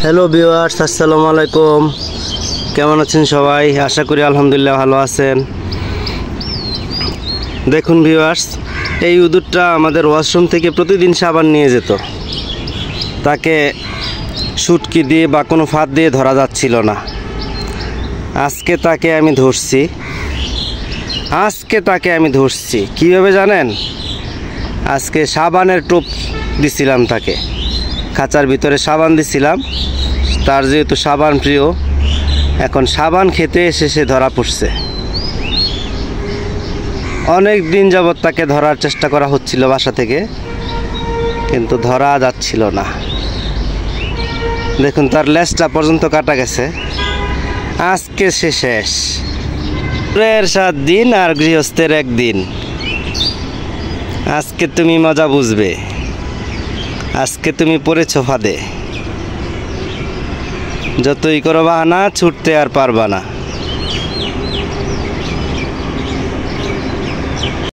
Hello viewers, আসসালামু আলাইকুম। কেমন আছেন সবাই? আশা করি আলহামদুলিল্লাহ ভালো আছেন। দেখুন ভিউয়ার্স, এই ইঁদুরটা আমাদের ওয়াশরুম থেকে প্রতিদিন সাবান নিয়ে যেত। তাকে শুটকি দিয়ে বা কোনো ফাঁদ দিয়ে ধরা যাচ্ছিল না। আজকে তাকে আমি ধরছি কীভাবে জানেন? আজকে সাবানের টোপ দিছিলাম তাকে, খাঁচার ভিতরে সাবান দিছিলাম। তার যেহেতু সাবান প্রিয়, এখন সাবান খেতে এসে সে ধরা পড়ছে। অনেক দিন যাবৎ তাকে ধরার চেষ্টা করা হচ্ছিল বাসা থেকে, কিন্তু ধরা যাচ্ছিল না। দেখুন, তার লেজটা পর্যন্ত কাটা গেছে। আজকে সে শেষ। 7 দিন আর গৃহস্থের 1 দিন। আজকে তুমি মজা বুঝবে। আজকে তুমি পড়েছ ফাঁদে। যতই করো বাহানা, ছুটতে আর পারবা না।